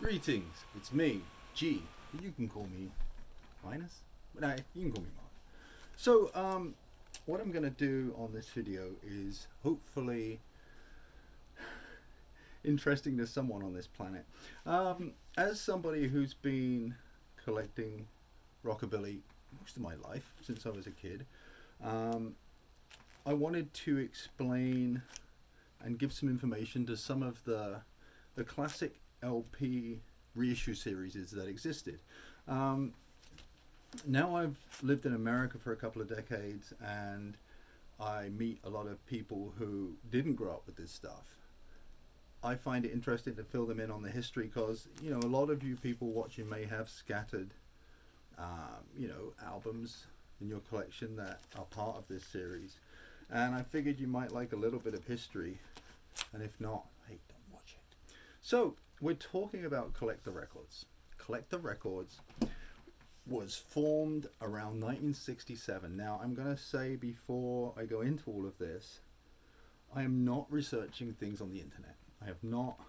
Greetings, it's me, G. You can call me Linus, but no, you can call me Mark. So, what I'm going to do on this video is hopefully interesting to someone on this planet. As somebody who's been collecting rockabilly most of my life, since I was a kid, I wanted to explain and give some information to some of the classic LP reissue series that existed. Now I've lived in America for a couple of decades, and I meet a lot of people who didn't grow up with this stuff. I find it interesting to fill them in on the history because, you know, a lot of you people watching may have scattered, albums in your collection that are part of this series. And I figured you might like a little bit of history, and if not, hey, don't watch it. So, we're talking about Collector Records. Collector Records was formed around 1967. Now, I'm going to say before I go into all of this, I am not researching things on the internet. I have not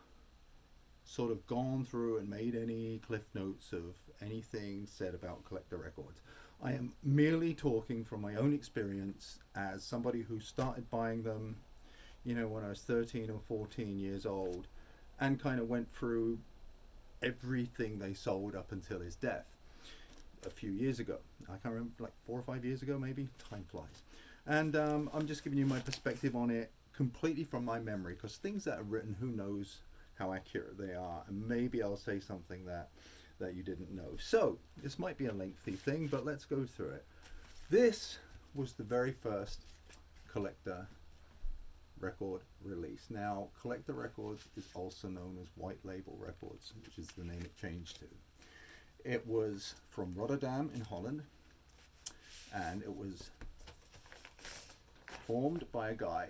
sort of gone through and made any cliff notes of anything said about Collector Records. I am merely talking from my own experience as somebody who started buying them, when I was 13 or 14 years old, and kind of went through everything they sold up until his death a few years ago. I can't remember, like 4 or 5 years ago maybe. Time flies. And I'm just giving you my perspective on it completely from my memory, because things that are written, who knows how accurate they are, and maybe I'll say something that you didn't know. So this might be a lengthy thing, but let's go through it. This was the very first Collector record release. Now, Collector Records is also known as White Label Records, which is the name it changed to. It was from Rotterdam in Holland, and it was formed by a guy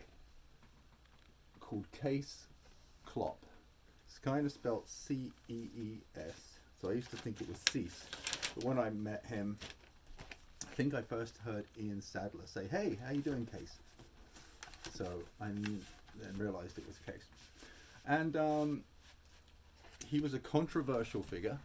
called Cees CLOP. It's kind of spelled C-E-E-S, so I used to think it was Cees, but when I met him, I think I first heard Ian Sadler say, "Hey, how you doing, Cees?" So I then realized it was Cees. And he was a controversial figure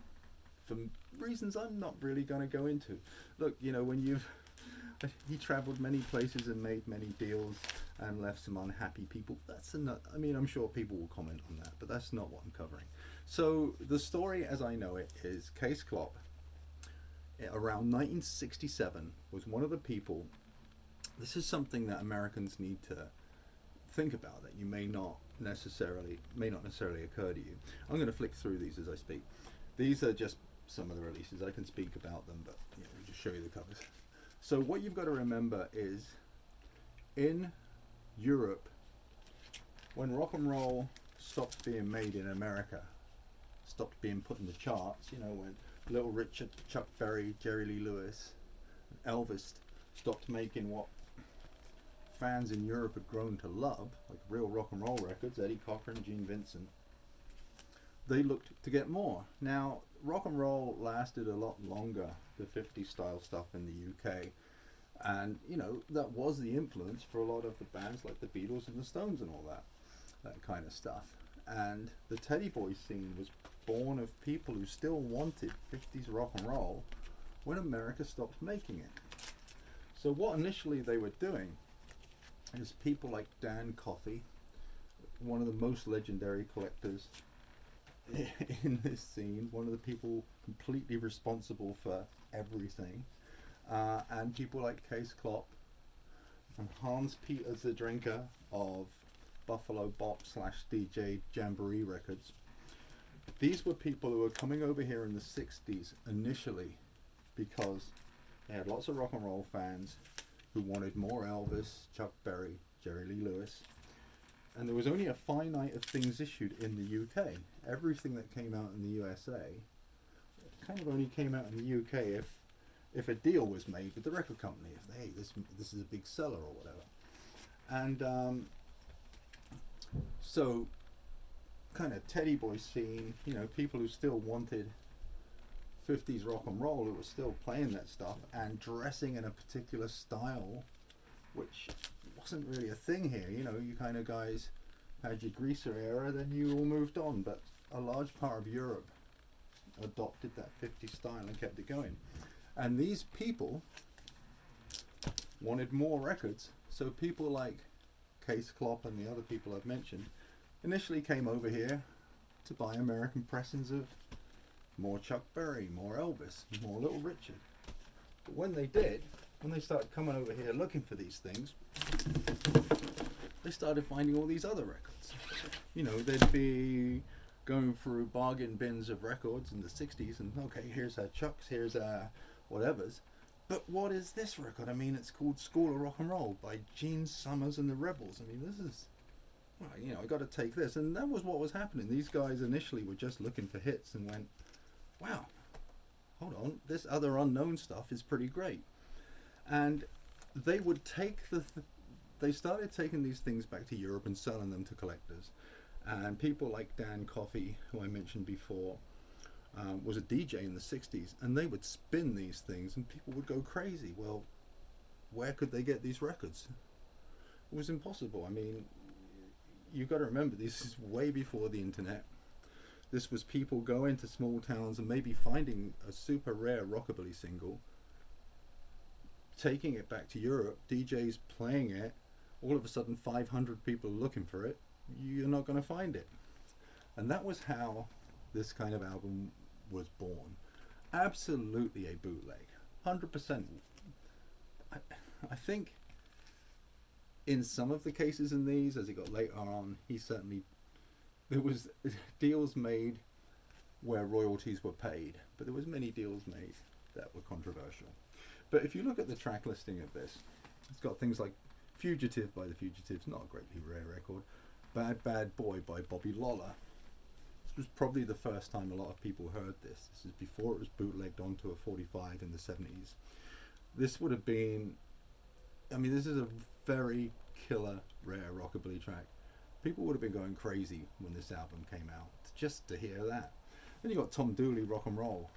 for reasons I'm not really going to go into. Look, he traveled many places and made many deals and left some unhappy people. I'm sure people will comment on that, but that's not what I'm covering. So the story as I know it is Cees CLOP, around 1967, was one of the people. This is something that Americans need to think about, that you may not necessarily occur to you. I'm going to flick through these as I speak. These are just some of the releases. I can speak about them, but we'll just show you the covers. So what you've got to remember is, in Europe, when rock and roll stopped being made in America, stopped being put in the charts, when Little Richard, Chuck Berry, Jerry Lee Lewis, Elvis stopped making what fans in Europe had grown to love, like real rock and roll records, Eddie Cochran, Gene Vincent, they looked to get more. Now, rock and roll lasted a lot longer, the 50s style stuff in the UK, and that was the influence for a lot of the bands like the Beatles and the Stones and all that kind of stuff. And the Teddy Boy scene was born of people who still wanted 50s rock and roll when America stopped making it. So what initially they were doing is people like Dan Coffey, one of the most legendary collectors in this scene, one of the people completely responsible for everything, and people like Cees CLOP and Hans Peter the Drinker of Buffalo Bop / DJ Jamboree Records. These were people who were coming over here in the 60s initially because they had lots of rock and roll fans who wanted more Elvis, Chuck Berry, Jerry Lee Lewis, and there was only a finite of things issued in the UK. Everything that came out in the USA kind of only came out in the UK if a deal was made with the record company, if hey, this is a big seller or whatever. And so kind of Teddy Boy scene, people who still wanted 50s rock and roll, who were still playing that stuff and dressing in a particular style which wasn't really a thing here. You kind of guys had your greaser era, then you all moved on, but a large part of Europe adopted that 50s style and kept it going. And these people wanted more records, so people like Cees, Klop, and the other people I've mentioned initially came over here to buy American pressings of more Chuck Berry, more Elvis, more Little Richard. But when they did, when they started coming over here looking for these things, they started finding all these other records. You know, they'd be going through bargain bins of records in the 60s and, okay, here's our Chucks, here's our whatevers. But what is this record? I mean, it's called School of Rock and Roll by Gene Summers and the Rebels. I mean, this is, well, you know, I got to take this. And that was what was happening. These guys initially were just looking for hits and went, wow, hold on, this other unknown stuff is pretty great. And they would take they started taking these things back to Europe and selling them to collectors. And people like Dan Coffey, who I mentioned before, was a DJ in the 60s, and they would spin these things and people would go crazy. Well, where could they get these records? It was impossible. I mean, you've got to remember, this is way before the internet. This was people going to small towns and maybe finding a super rare rockabilly single, taking it back to Europe, DJs playing it, all of a sudden 500 people are looking for it. You're not going to find it. And that was how this kind of album was born. Absolutely a bootleg, 100%. I think in some of the cases in these, as it got later on, there was deals made where royalties were paid, but there was many deals made that were controversial. But if you look at the track listing of this, it's got things like Fugitive by the Fugitives, not a greatly rare record. Bad Bad Boy by Bobby Lawler. This was probably the first time a lot of people heard this. This is before it was bootlegged onto a 45 in the 70s. This would have been, I mean, this is a very killer, rare rockabilly track. People would have been going crazy when this album came out, just to hear that. Then you got Tom Dooley, Rock and Roll.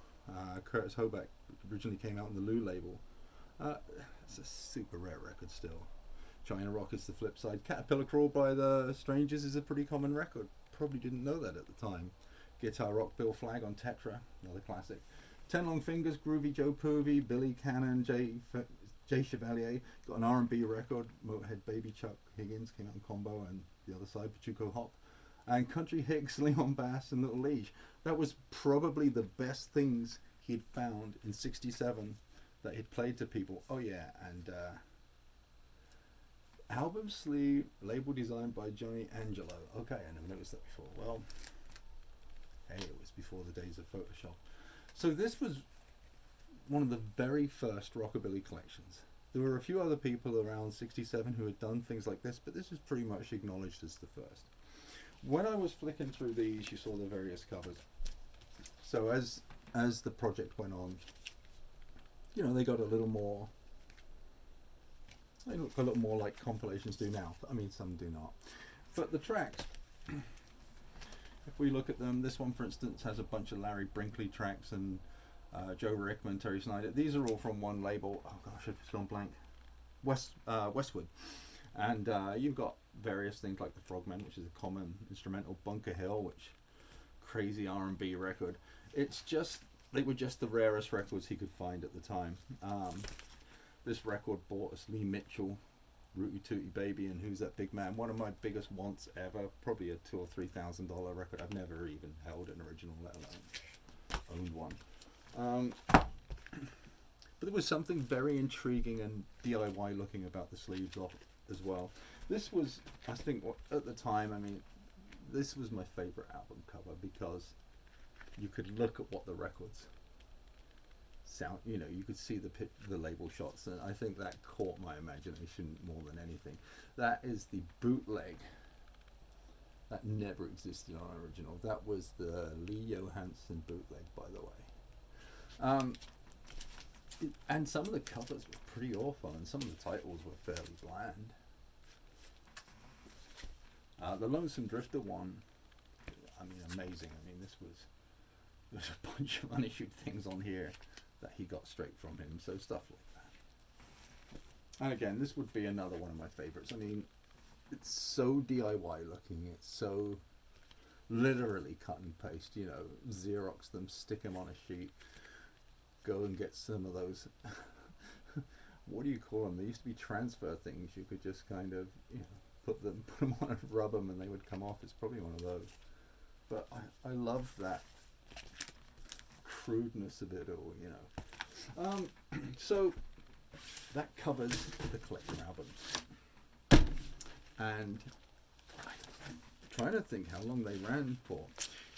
Curtis Hoback, which originally came out on the Lou label. It's a super rare record still. China Rock is the flip side. Caterpillar Crawl by the Strangers is a pretty common record. Probably didn't know that at the time. Guitar Rock, Bill Flag on Tetra, another classic. 10 Long Fingers, Groovy Joe Poovey, Billy Cannon, Jay Chevalier. Got an R&B record, Motorhead Baby Chuck Higgins came out in combo, and the other side, Pachuco Hop. And Country Hicks, Leon Bass, and Little Liege. That was probably the best things he'd found in '67 that he'd played to people. Oh yeah, and album sleeve, label designed by Johnny Angelo. Okay, I never noticed that before. Well, hey, it was before the days of Photoshop. So this was one of the very first rockabilly collections. There were a few other people around '67 who had done things like this, but this was pretty much acknowledged as the first. When I was flicking through these, you saw the various covers. So as the project went on, you know, they got a little more. They look a little more like compilations do now. I mean, some do not. But the tracks, if we look at them, this one, for instance, has a bunch of Larry Brinkley tracks and Joe Rickman, Terry Snyder. These are all from one label. Oh gosh, I've just gone blank. Westwood. And you've got various things like the Frogmen, which is a common instrumental, Bunker Hill, which crazy R&B record. They were just the rarest records he could find at the time. This record bought us Lee Mitchell, Rooty Tooty Baby, and Who's That Big Man? One of my biggest wants ever. Probably a $2,000 or $3,000 record. I've never even held an original, let alone owned one. But there was something very intriguing and DIY looking about the sleeves of it as well. This was, I think, at the time, I mean, this was my favorite album cover because you could look at what the records sound, you know, you could see the label shots, and I think that caught my imagination more than anything. That is the bootleg that never existed on original. That was the Lee Johansson bootleg, by the way. And some of the covers were pretty awful, and some of the titles were fairly bland. The Lonesome Drifter one, I mean, amazing. I mean, there's a bunch of unissued things on here that he got straight from him, so stuff like that. And again, this would be another one of my favorites. I mean, it's so DIY looking, it's so literally cut and paste, you know, Xerox them, stick them on a sheet, go and get some of those, what do you call them? They used to be transfer things. You could just kind of, you know, put them on and rub them and they would come off. It's probably one of those. But I love that crudeness of it all, you know. So that covers the collector albums. And I'm trying to think how long they ran for.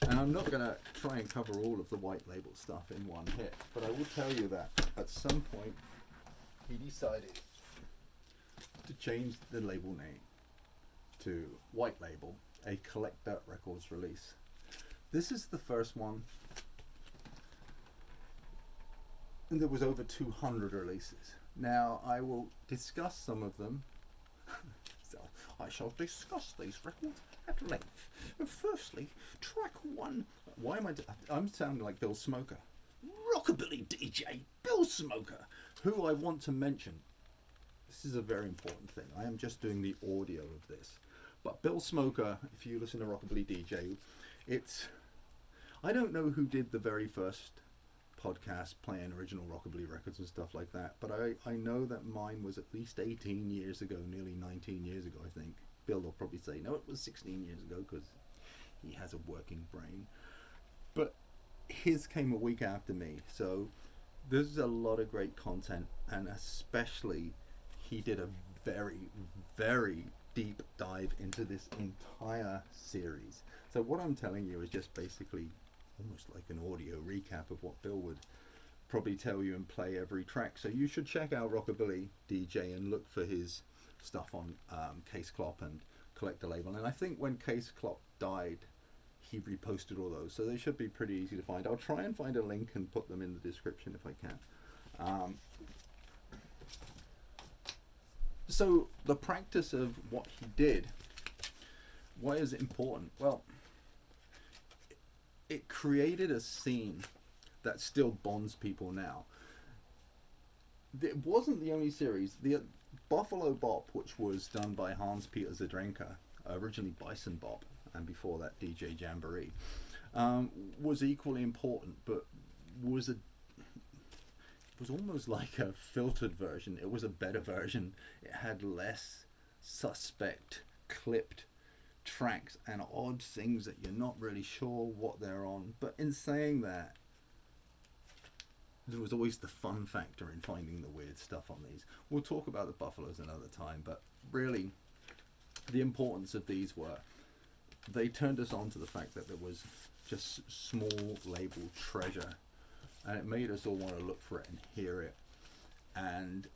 And I'm not going to try and cover all of the white label stuff in one hit, but I will tell you that at some point he decided to change the label name to White Label, a Collector Records release. This is the first one, and there was over 200 releases. Now I will discuss some of them. So I shall discuss these records at length. Firstly, track one. Why am I'm sounding like Bill Smoker. Rockabilly DJ Bill Smoker, who I want to mention. This is a very important thing. I am just doing the audio of this. But Bill Smoker, if you listen to Rockabilly DJ, I don't know who did the very first podcast playing original Rockabilly records and stuff like that, but I know that mine was at least 18 years ago, nearly 19 years ago, I think. Bill will probably say, no, it was 16 years ago, because he has a working brain. But his came a week after me, so there's a lot of great content, and especially he did a very, very deep dive into this entire series. So what I'm telling you is just basically almost like an audio recap of what Bill would probably tell you and play every track. So you should check out Rockabilly DJ and look for his stuff on Case CLOP and Collector Label. And I think when Case CLOP died, he reposted all those, so they should be pretty easy to find. I'll try and find a link and put them in the description if I can. So the practice of what he did, why is it important? Well, it created a scene that still bonds people now. It wasn't the only series. The Buffalo Bop, which was done by Hans-Peter Zadrenka, originally Bison Bop, and before that DJ Jamboree, was equally important, but was almost like a filtered version. It was a better version. It had less suspect, clipped tracks and odd things that you're not really sure what they're on. But in saying that, there was always the fun factor in finding the weird stuff on these. We'll talk about the Buffaloes another time, but really the importance of these were they turned us on to the fact that there was just small label treasure, and it made us all want to look for it and hear it. And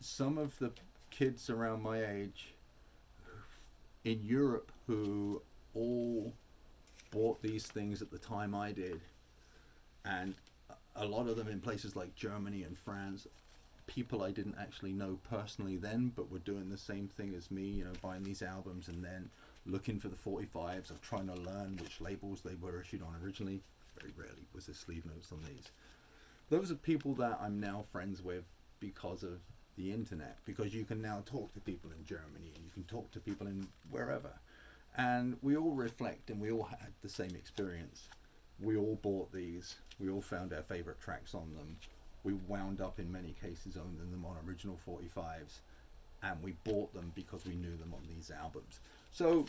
some of the kids around my age in Europe who all bought these things at the time I did, and a lot of them in places like Germany and France, people I didn't actually know personally then, but were doing the same thing as me, you know, buying these albums and then looking for the 45s or trying to learn which labels they were issued on originally. Very rarely was there sleeve notes on these. Those are people that I'm now friends with because of the internet, because you can now talk to people in Germany and you can talk to people in wherever, and we all reflect and we all had the same experience. We all bought these, we all found our favorite tracks on them, we wound up in many cases owning them on original 45s, and we bought them because we knew them on these albums. So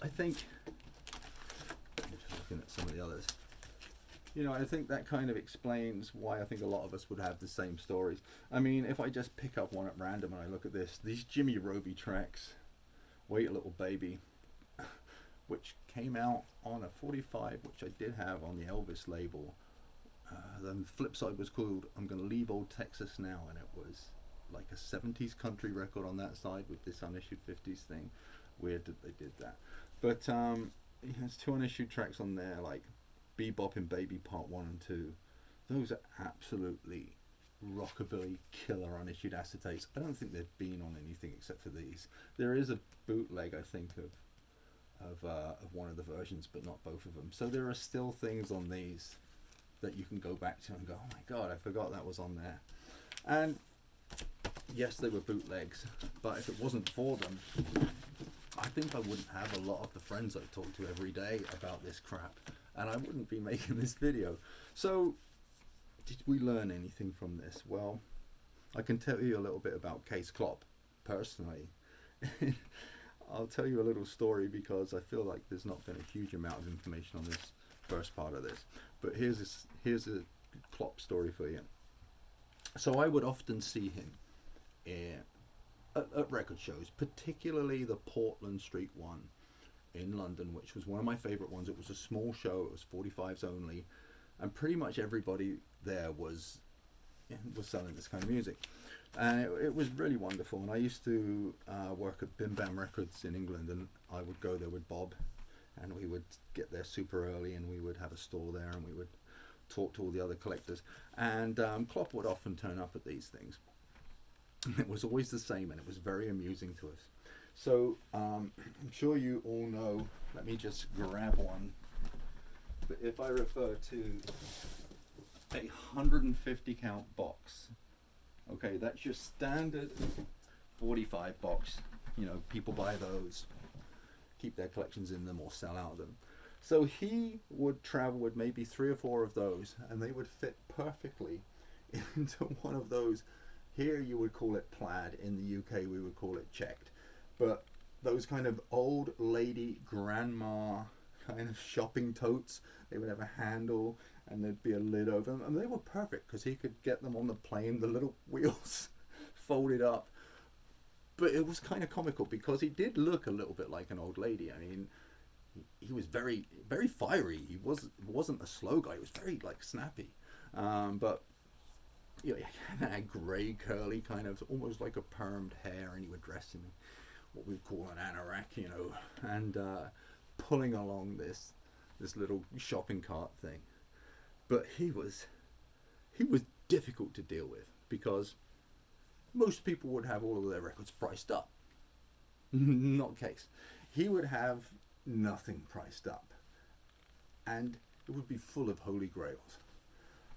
I think, I'm just looking at some of the others, you know, I think that kind of explains why I think a lot of us would have the same stories. I mean, if I just pick up one at random and I look at this, these Jimmy Roby tracks, Wait a Little Baby, which came out on a 45, which I did have on the Elvis label. The flip side was called I'm Gonna Leave Old Texas Now, and it was like a 70s country record on that side with this unissued 50s thing. Weird that they did that. But there's 2 unissued tracks on there, like Beboppin' Baby Part 1 and 2. Those are absolutely rockabilly killer unissued acetates. I don't think they've been on anything except for these. There is a bootleg, I think, of one of the versions, but not both of them. So there are still things on these that you can go back to and go, oh my god, I forgot that was on there. And yes, they were bootlegs, but if it wasn't for them, I think I wouldn't have a lot of the friends I talk to every day about this crap, and I wouldn't be making this video. So, did we learn anything from this? Well, I can tell you a little bit about Cees CLOP, personally. I'll tell you a little story because I feel like there's not been a huge amount of information on this first part of this. But here's a CLOP story for you. So I would often see him at record shows, particularly the Portland Street one in London, which was one of my favourite ones. It was a small show, it was 45s only, and pretty much everybody there was selling this kind of music. And it was really wonderful. And I used to work at Bim Bam Records in England, and I would go there with Bob, and we would get there super early, and we would have a store there, and we would talk to all the other collectors. And CLOP would often turn up at these things. It was always the same, and it was very amusing to us. So I'm sure you all know, let me just grab one. But if I refer to a 150 count box, okay, that's your standard 45 box. You know, people buy those, keep their collections in them or sell out of them. So he would travel with maybe 3 or 4 of those, and they would fit perfectly into one of those. Here you would call it plaid, in the UK we would call it checked. But those kind of old lady grandma kind of shopping totes, they would have a handle and there'd be a lid over them, and they were perfect because he could get them on the plane, the little wheels folded up. But it was kind of comical because he did look a little bit like an old lady. I mean, he was very, very fiery. He wasn't a slow guy. He was very like snappy, but you know, he had grey curly kind of almost like a permed hair, and he would dress in what we call an anorak, you know, and pulling along this little shopping cart thing. But he was difficult to deal with because most people would have all of their records priced up. Not Cees. He would have nothing priced up, and it would be full of holy grails.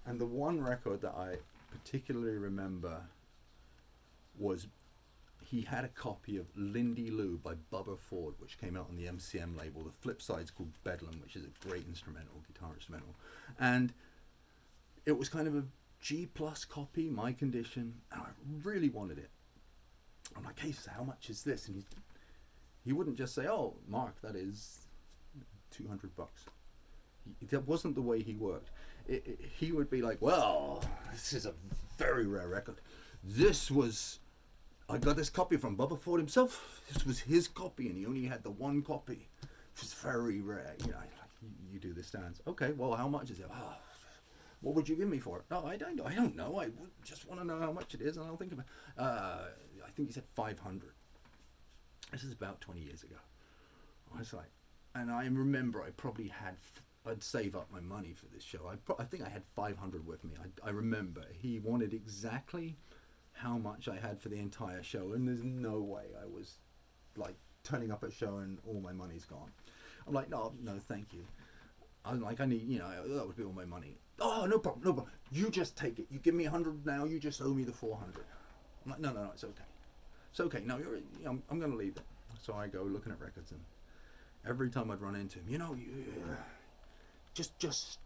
And the one record that I particularly remember was he had a copy of Lindy Lou by Bubba Ford, which came out on the MCM label. The flip side's called Bedlam, which is a great guitar instrumental. And it was kind of a G plus copy, my condition, and I really wanted it. I'm like, hey, how much is this? And he wouldn't just say, oh, Mark, that is $200. That wasn't the way he worked. He would be like, well, this is a very rare record. I got this copy from Bubba Ford himself. This was his copy, and he only had the one copy. It's very rare. You know, like you do this dance. Okay, well, how much is it? Oh, what would you give me for it? Oh, I don't know. I just want to know how much it is, and I'll think about it. I think he said 500. This is about 20 years ago. I was like, and I remember I'd save up my money for this show. I think I had 500 with me. I remember he wanted exactly how much I had for the entire show, and there's no way I was like turning up at a show and all my money's gone. I'm like, no, thank you. I'm like, I need, you know, that would be all my money. Oh, no problem. You just take it. You give me 100 now. You just owe me the 400. I'm like, no, it's okay. It's okay. No, I'm going to leave it. So I go looking at records, and every time I'd run into him, you know, just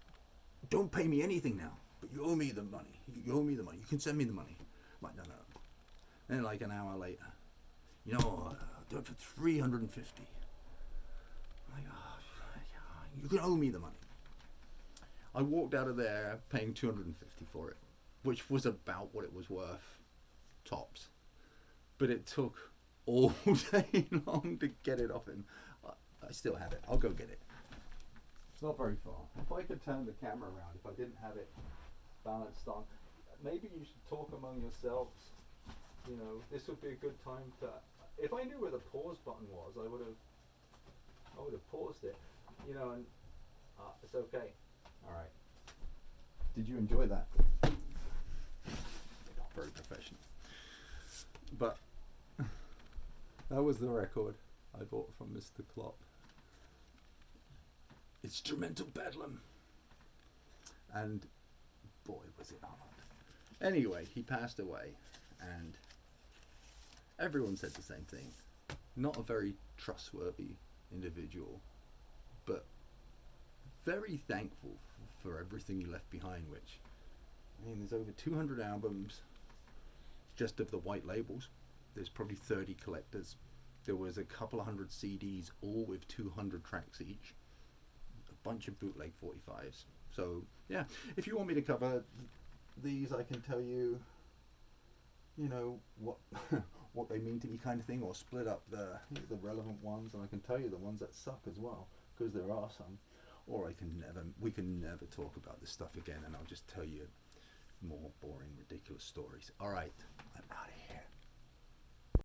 don't pay me anything now, but you owe me the money. You owe me the money. You can send me the money. I'm like, no. And like an hour later, you know, I'll do it for 350. I'm like, oh, you can owe me the money. I walked out of there paying 250 for it, which was about what it was worth, tops. But it took all day long to get it off him. I still have it. I'll go get it. It's not very far. If I could turn the camera around, if I didn't have it balanced on, maybe you should talk among yourselves. You know, this would be a good time to. If I knew where the pause button was, I would have paused it. You know, and it's okay. All right. Did you enjoy that? Not very professional. But that was the record I bought from Mr. Klop. Instrumental Bedlam. And boy, was it hard. Anyway, he passed away, and everyone said the same thing. not a very trustworthy individual, but very thankful for everything he left behind, which, I mean, there's over 200 albums just of the white labels. There's probably 30 collectors. There was a couple of hundred CDs, all with 200 tracks each. A bunch of bootleg 45s. So, yeah, if you want me to cover these, I can tell you, you know, what what they mean to me kind of thing, or split up the relevant ones, and I can tell you the ones that suck as well, because there are some. Or we can never talk about this stuff again, and I'll just tell you more boring, ridiculous stories. All right, I'm out of here.